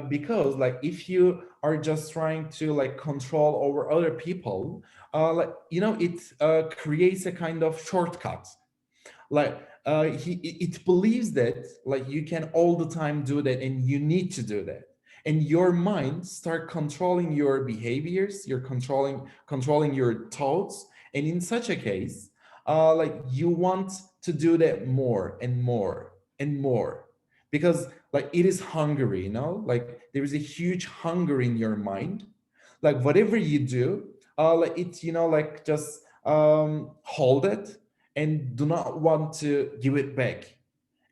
because, like, if you are just trying to like control over other people, it creates a kind of shortcut. Like, it believes that like you can all the time do that, and you need to do that. And your mind start controlling your behaviors, you're controlling your thoughts, and in such a case, like you want to do that more and more and more, because like it is hungry, like there is a huge hunger in your mind. Like whatever you do, like it's like just hold it and do not want to give it back.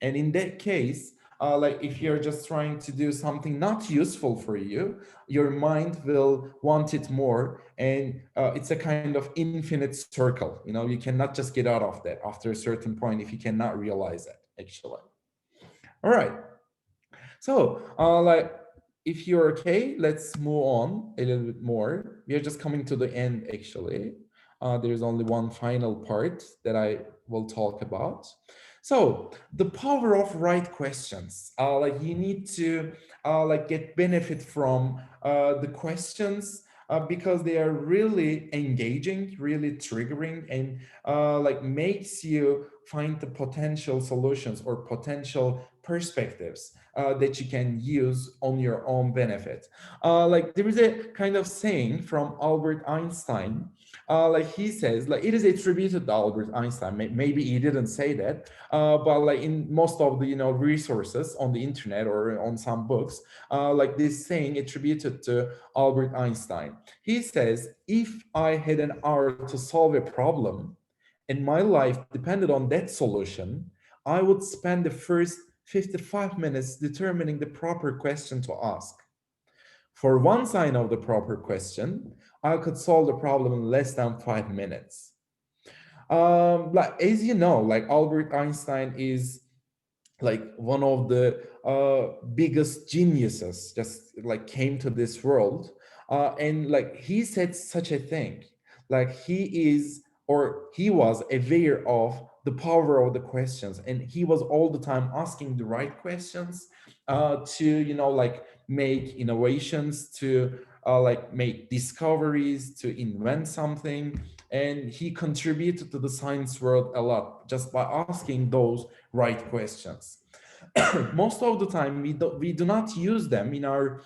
And in that case, like if you're just trying to do something not useful for you, your mind will want it more, and it's a kind of infinite circle. You cannot just get out of that after a certain point if you cannot realize it, actually. All right. So, like, if you're okay, let's move on a little bit more. We are just coming to the end, actually. There's only one final part that I will talk about. So the power of right questions, like you need to like get benefit from the questions because they are really engaging, really triggering, and like makes you find the potential solutions or potential perspectives that you can use on your own benefit. Like there is a kind of saying from Albert Einstein, like he says, like it is attributed to Albert Einstein. Maybe he didn't say that, but like in most of the resources on the internet or on some books, like this saying attributed to Albert Einstein. He says, if I had an hour to solve a problem and my life depended on that solution, I would spend the first 55 minutes determining the proper question to ask. For one sign of the proper question, I could solve the problem in less than 5 minutes. Like as you know, like Albert Einstein is like one of the biggest geniuses just like came to this world, and like he said such a thing, like he is or he was aware of the power of the questions, and he was all the time asking the right questions to like make innovations, to like make discoveries, to invent something. And he contributed to the science world a lot just by asking those right questions. Most of the time we do not use them in our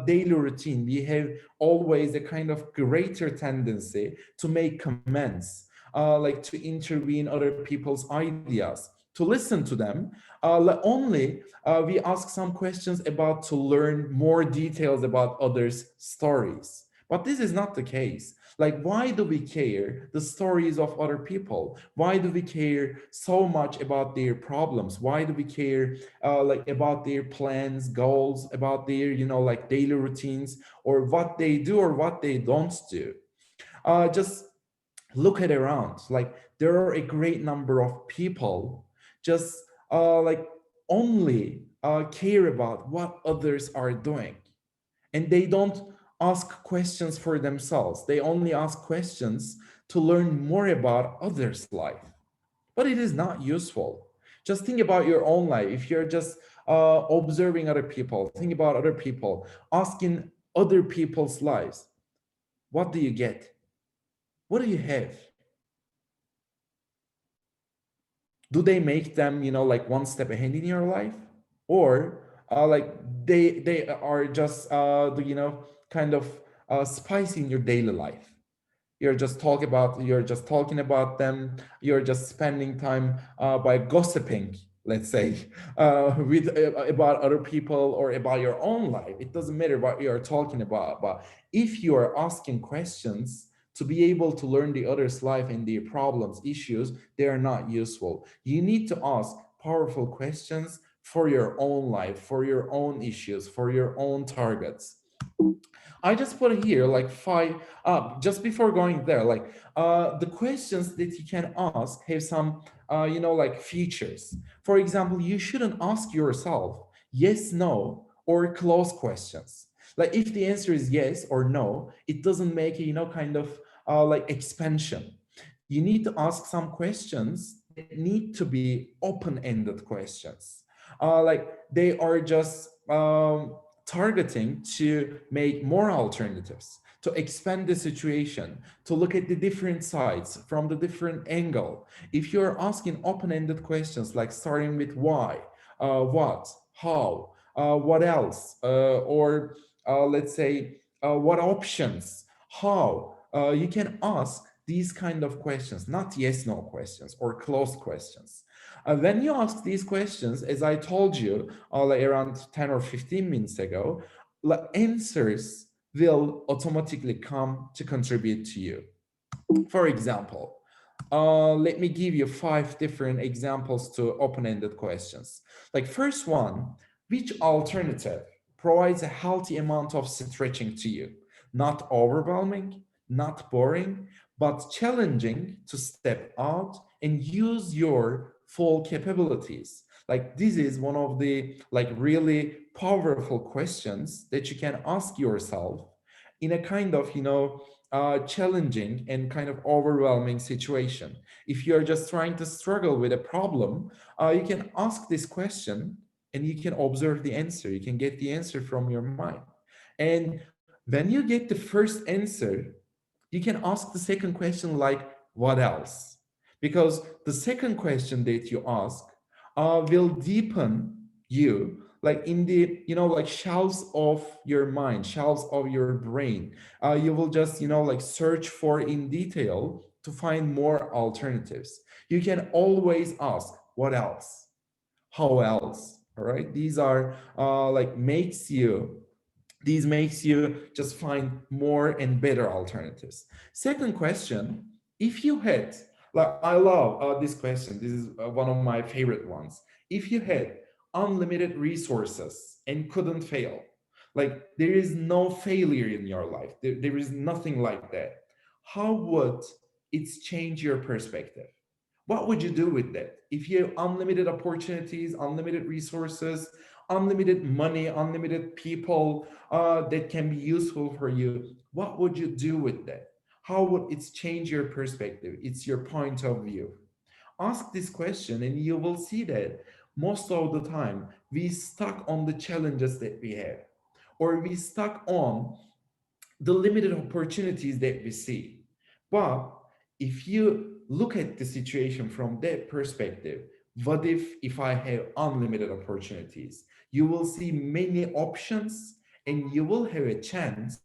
daily routine. We have always a kind of greater tendency to make comments, like to intervene other people's ideas, to listen to them. Only we ask some questions about to learn more details about others' stories. But this is not the case. Like, why do we care the stories of other people? Why do we care so much about their problems? Why do we care like about their plans, goals, about their, like daily routines, or what they do or what they don't do? Just look at around. Like, there are a great number of people just like only care about what others are doing, and they don't ask questions for themselves. They only ask questions to learn more about others' life. But it is not useful. Just think about your own life. If you're just observing other people, think about other people, asking other people's lives, what do you get? What do you have? Do they make them, like one step ahead in your life? Or like they are just kind of spice in your daily life? You're just talking about them. You're just spending time by gossiping, let's say, with about other people or about your own life. It doesn't matter what you're talking about, but if you are asking questions to be able to learn the other's life and their problems, issues, they are not useful. You need to ask powerful questions for your own life, for your own issues, for your own targets. I just put here like five, just before going there, like the questions that you can ask have some, like features. For example, you shouldn't ask yourself yes, no, or close questions. Like if the answer is yes or no, it doesn't make a, kind of like expansion. You need to ask some questions that need to be open-ended questions. Like they are just targeting to make more alternatives, to expand the situation, to look at the different sides from the different angle. If you're asking open-ended questions like starting with why, what, how, what else, or let's say what options, how, you can ask these kind of questions, not yes, no questions or closed questions. When you ask these questions, as I told you like around 10 or 15 minutes ago, answers will automatically come to contribute to you. For example, let me give you 5 different examples to open-ended questions. Like first one, which alternative provides a healthy amount of stretching to you? Not overwhelming, not boring, but challenging to step out and use your full capabilities. Like this is one of the like really powerful questions that you can ask yourself in a kind of challenging and kind of overwhelming situation. If you're just trying to struggle with a problem, you can ask this question and you can observe the answer. You can get the answer from your mind. And when you get the first answer, you can ask the second question like, what else? Because the second question that you ask will deepen you like in the, like shelves of your mind, shelves of your brain. You will just, like search for in detail to find more alternatives. You can always ask, what else? How else? All right. These are these makes you just find more and better alternatives. Second question, if you had, like I love this question, this is one of my favorite ones. If you had unlimited resources and couldn't fail, like there is no failure in your life, there is nothing like that, how would it change your perspective? What would you do with that? If you have unlimited opportunities, unlimited resources, unlimited money, unlimited people that can be useful for you, what would you do with that? How would it change your perspective? It's your point of view. Ask this question and you will see that most of the time we stuck on the challenges that we have, or we stuck on the limited opportunities that we see. But if you look at the situation from that perspective, what if I have unlimited opportunities? You will see many options and you will have a chance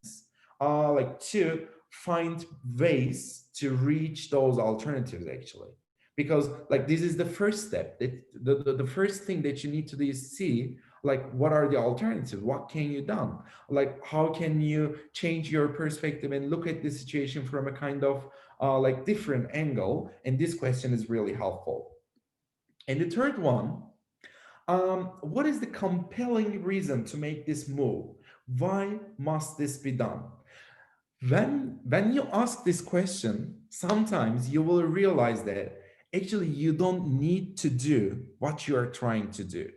to find ways to reach those alternatives actually. Because like this is the first step, that the first thing that you need to do is see like what are the alternatives, what can you do, like how can you change your perspective and look at the situation from a kind of like different angle. And this question is really helpful. And the third one, what is the compelling reason to make this move? Why must this be done? When you ask this question, sometimes you will realize that actually you don't need to do what you are trying to do,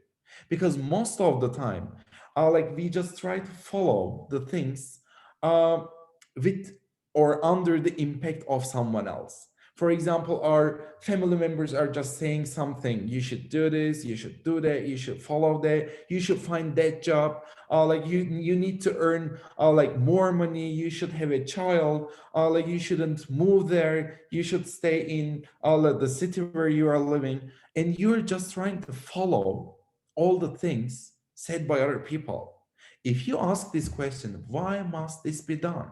because most of the time like we just try to follow the things with or under the impact of someone else. For example, our family members are just saying something, you should do this, you should do that, you should follow that, you should find that job, like you need to earn like more money, you should have a child, like you shouldn't move there, you should stay in the city where you are living. And you're just trying to follow all the things said by other people. If you ask this question, why must this be done?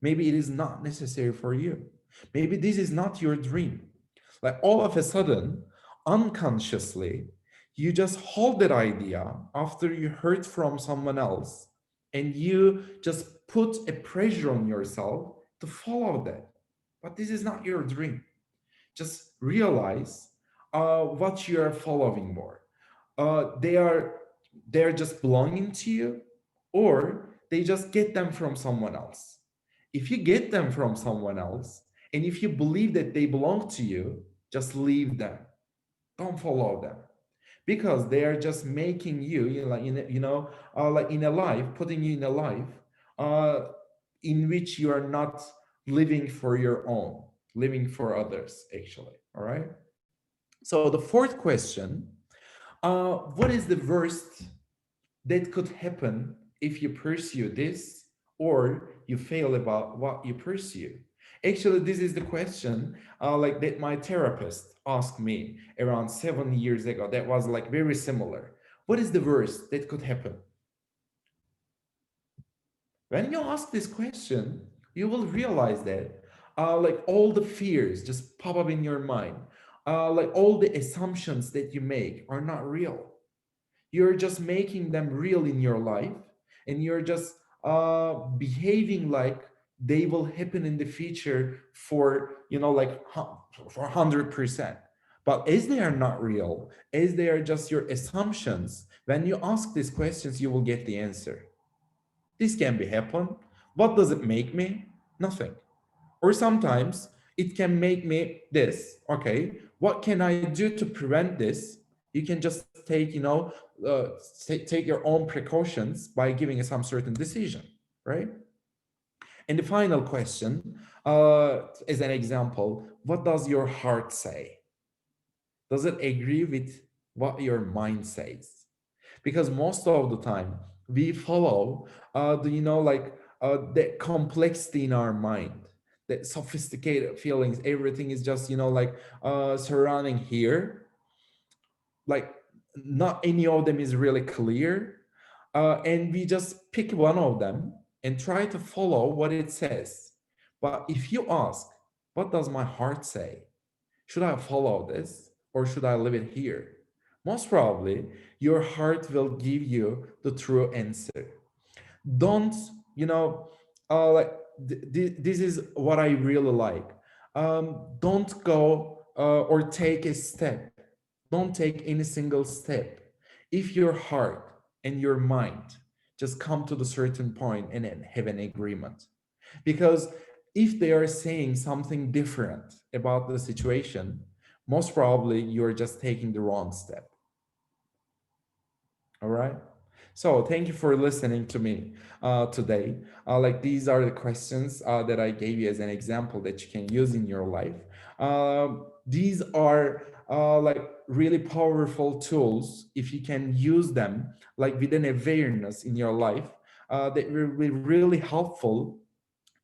Maybe it is not necessary for you. Maybe this is not your dream. Like all of a sudden, unconsciously, you just hold that idea after you heard from someone else, and you just put a pressure on yourself to follow that. But this is not your dream. Just realize what you are following more. They're just belonging to you, or they just get them from someone else. If you get them from someone else, and if you believe that they belong to you, just leave them. Don't follow them, because they are just making you, like in a life, putting you in a life in which you are not living for your own, living for others, actually. All right. So the fourth question, what is the worst that could happen if you pursue this, or you fail about what you pursue? Actually, this is the question like that my therapist asked me around 7 years ago. That was like very similar. What is the worst that could happen? When you ask this question, you will realize that like all the fears just pop up in your mind. Like all the assumptions that you make are not real. You're just making them real in your life, and you're just behaving like they will happen in the future for, like for 100%. But as they are not real, as they are just your assumptions, when you ask these questions, you will get the answer. This can be happen. What does it make me? Nothing. Or sometimes it can make me this. Okay, what can I do to prevent this? You can just take, take your own precautions by giving some certain decision, right? And the final question, as an example, what does your heart say? Does it agree with what your mind says? Because most of the time we follow, the complexity in our mind, the sophisticated feelings, everything is just, surrounding here. Like not any of them is really clear. And we just pick one of them and try to follow what it says. But if you ask, what does my heart say? Should I follow this or should I leave it here? Most probably, your heart will give you the true answer. Don't, this is what I really like. Don't go or take a step. Don't take any single step. If your heart and your mind just come to the certain point and then have an agreement. Because if they are saying something different about the situation, most probably you're just taking the wrong step. All right. So thank you for listening to me today. These are the questions that I gave you as an example that you can use in your life. These are really powerful tools if you can use them with an awareness in your life that will be really helpful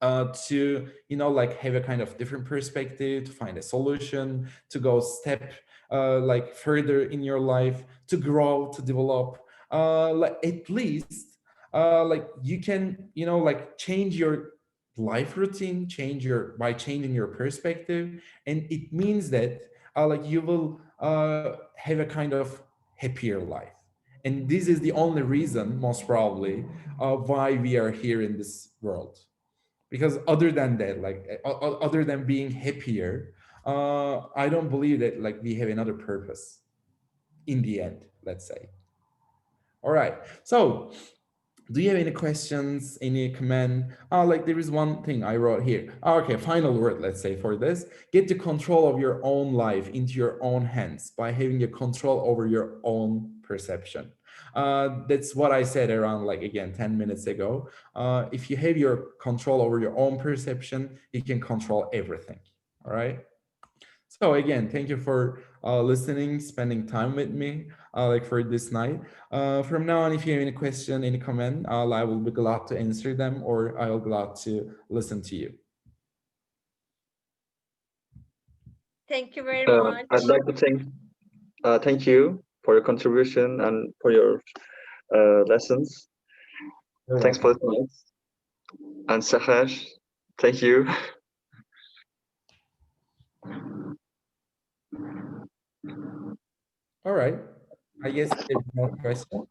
to have a kind of different perspective, to find a solution, to go step further in your life, to grow, to develop. At least you can change your life routine, by changing your perspective, and it means that you will have a kind of happier life. And this is the only reason, most probably, why we are here in this world. Because other than that, other than being happier, I don't believe that we have another purpose in the end, let's say. All right, so do you have any questions, any comment? There is one thing I wrote here. Okay, final word, let's say, for this. Get the control of your own life into your own hands by having a control over your own perception. That's what I said around, again, 10 minutes ago. If you have your control over your own perception, you can control everything. All right. So again, thank you for listening, spending time with me for this night. From now on, if you have any question, any comment, I will be glad to answer them, or I will be glad to listen to you. Thank you very much. I'd like to thank you for your contribution and for your lessons. Thanks for the time. And Seher, thank you. All right. I guess there's no question.